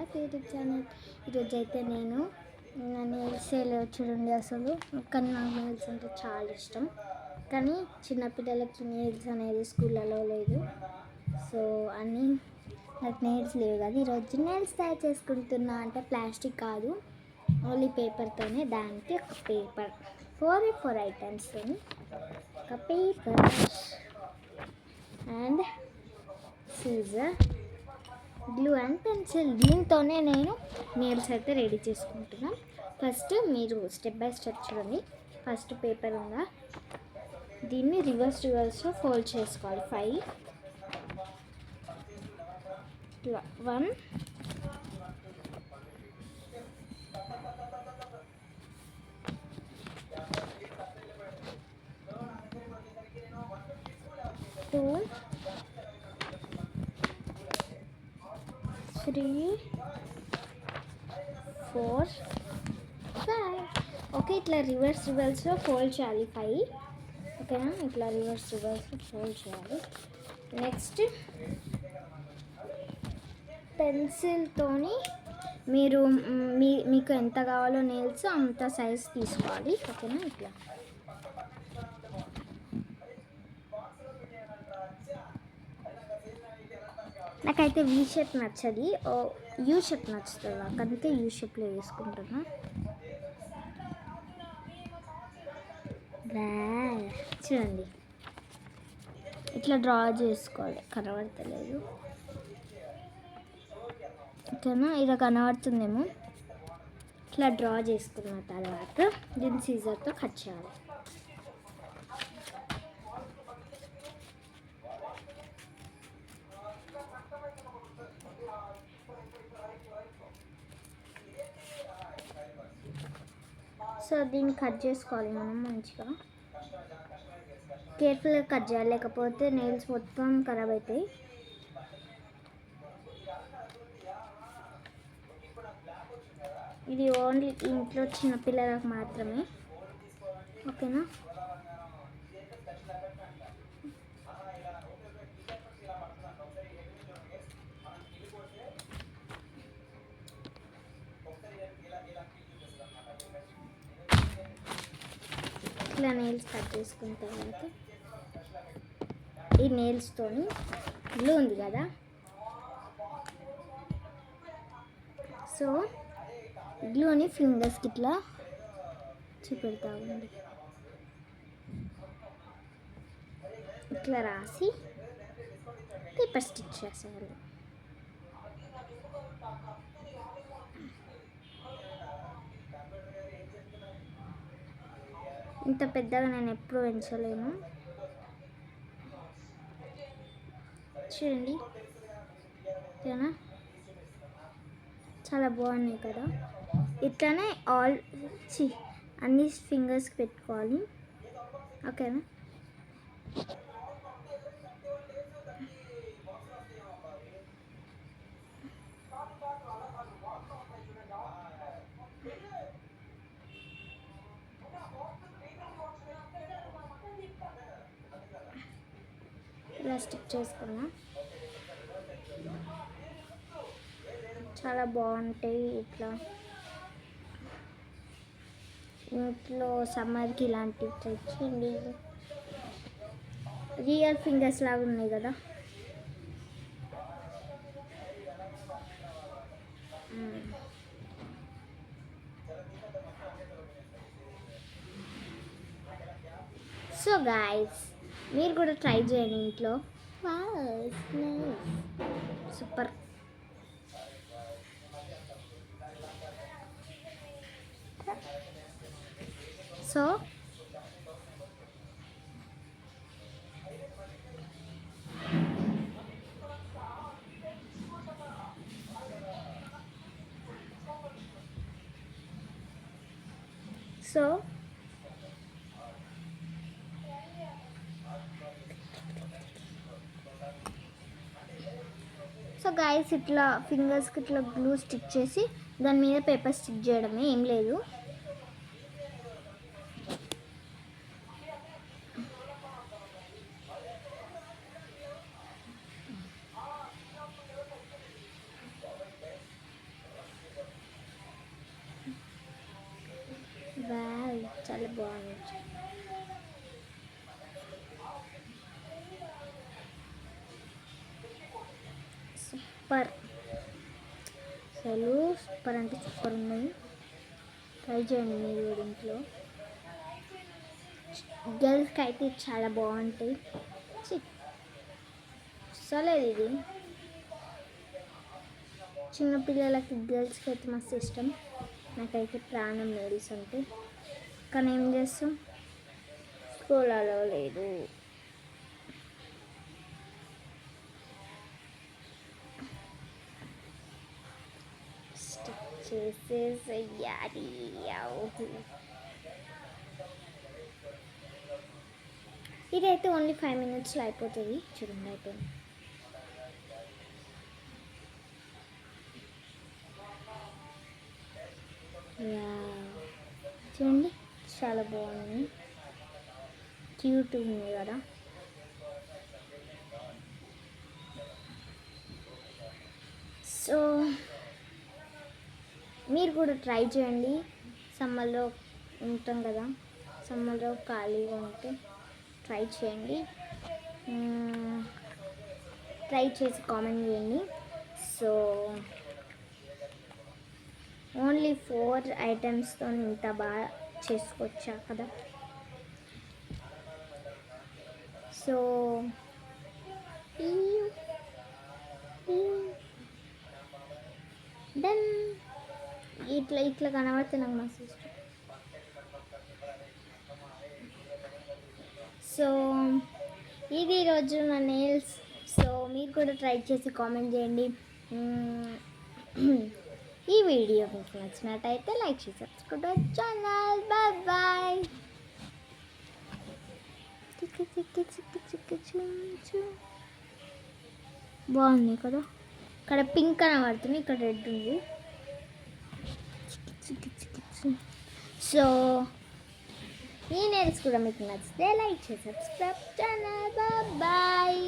Back to YouTube channel. ఈరోజు అయితే నేను నెయిల్స్ చూడండి. అసలు కానీ నాకు నెయిల్స్ అంటే చాలా ఇష్టం, కానీ చిన్నపిల్లలకి నెయిల్స్ అనేది స్కూళ్ళలో లేదు. సో అన్నీ నాకు నెయిల్స్ లేవు కదా. ఈరోజు నెయిల్స్ తయారు చేసుకుంటున్నా. అంటే ప్లాస్టిక్ కాదు, ఓన్లీ పేపర్తోనే. దానికి ఒక పేపర్, ఫోర్ ఐటమ్స్తో ఒక paper and scissor, glue and pencil. దీంతోనే నేను నెయిల్స్ అయితే రెడీ చేసుకుంటున్నాను. ఫస్ట్ మీరు స్టెప్ బై స్టెప్ చూడండి. ఫస్ట్ పేపర్ ఉందా, దీన్ని రివర్స్లో ఫోల్డ్ చేసుకోవాలి. 5 1 2 3 4 5. ఓకే, ఇట్లా రివర్స్లో ఫోల్డ్ చేయాలి 5. ఓకేనా, ఇట్లా రివర్స్లో ఫోల్డ్ చేయాలి. నెక్స్ట్ పెన్సిల్తోని మీరు మీకు ఎంత కావాలో నెయిల్స్ అంత సైజ్ తీసుకోవాలి. ఓకేనా, ఇట్లా నాకైతే వీ షేప్ నచ్చది, యూ షేప్ నచ్చుతుంది. నాకంతే యూ షేప్లో వేసుకుంటున్నా. చూడండి, ఇట్లా డ్రా చేసుకోవాలి. కనబడతలేదు, ఓకేనా, ఇలా కనబడుతుందేమో. ఇట్లా డ్రా చేసుకున్న తర్వాత దీన్ని సీజర్తో కట్ చేయాలి. సో దీన్ని కట్ చేసుకోవాలి మనం మంచిగా, కేర్ఫుల్గా కట్ చేయాలి, లేకపోతే నెయిల్స్ మొత్తం ఖరాబ్ అవుతాయి. ఇది ఓన్లీ ఇంట్లో చిన్నపిల్లలకు మాత్రమే. ఓకేనా, ఇట్లా నెయిల్స్ కట్ చేసుకున్న తర్వాత ఈ నెయిల్స్తోని గ్లూ ఉంది కదా, సో గ్లూని ఫింగర్స్కి ఇట్లా చూపెడతా ఉంది. ఇట్లా రాసి పేపర్ స్టిచ్ చేసేయాలి. ఇంత పెద్దగా నేను ఎప్పుడూ పెంచలేను. చూడండి, ఓకేనా, చాలా బాగున్నాయి కదా. ఇట్లానే అన్ని ఫింగర్స్కి పెట్టుకోవాలి. ఓకేనా, ఇలా స్టిక్ చేసుకున్నా. చాలా బాగుంటాయి. ఇట్లా ఇంట్లో సమ్మర్కి ఇలాంటివి తెచ్చండి. రియల్ ఫింగర్స్ లాగా ఉన్నాయి కదా. సో గాయ్స్, మీరు కూడా ట్రై చేయండి ఇంట్లో. సూపర్. సో గాయస్, ఇట్లా ఫింగర్స్కి ఇట్లా గ్లూ స్టిక్ చేసి దాని మీద పేపర్ స్టిక్ చేయడమే, ఏం లేదు. సూపర్, అసలు సూపర్ అంటే సూపర్ ఉన్నాయి. ట్రై చేయండి మీరు కూడా ఇంట్లో. గర్ల్స్కి అయితే చాలా బాగుంటాయి. అసలేదు ఇది చిన్నపిల్లలకి, గర్ల్స్కి అయితే మస్తు ఇష్టం. నాకైతే ప్రాణం నెయిల్స్ అంటే. కానీ ఏం చేస్తాం, స్కూల్లో లేదు. చేసేసేయాలి. ఇదైతే ఓన్లీ 5 minutesలో అయిపోతుంది. చూడండి అయిపోయింది. చూడండి చాలా బాగుంది, క్యూట్ ఉంది కదా. సో మీరు కూడా ట్రై చేయండి. సమ్మర్లో ఉంటాం కదా, సమ్మర్లో ఖాళీగా ఉంటే ట్రై చేయండి. ట్రై చేసి కామెంట్ చేయండి. సో ఓన్లీ 4 ఐటమ్స్తో ఇంత బాగా చేసుకోవచ్చా కదా. సో దెన్ ఇట్లా ఇట్లా కనబడితే నాకు మస్తు ఇష్టం. సో ఇది ఈరోజు నా నెయిల్స్. సో మీరు కూడా ట్రై చేసి కామెంట్ చేయండి. ఈ వీడియో మీకు నచ్చినట్టయితే లైక్ చేసి సబ్స్క్రైబ్ ఛానల్. Bye bye. బాగుంది కదా, ఇక్కడ పింక్ కనబడుతుంది, ఇక్కడ రెడ్ ఉంది. సో ఈ నెయిల్స్ కూడా మీకు నచ్చితే లైక్ చేసి సబ్స్క్రైబ్ ఛానల్. Bye bye.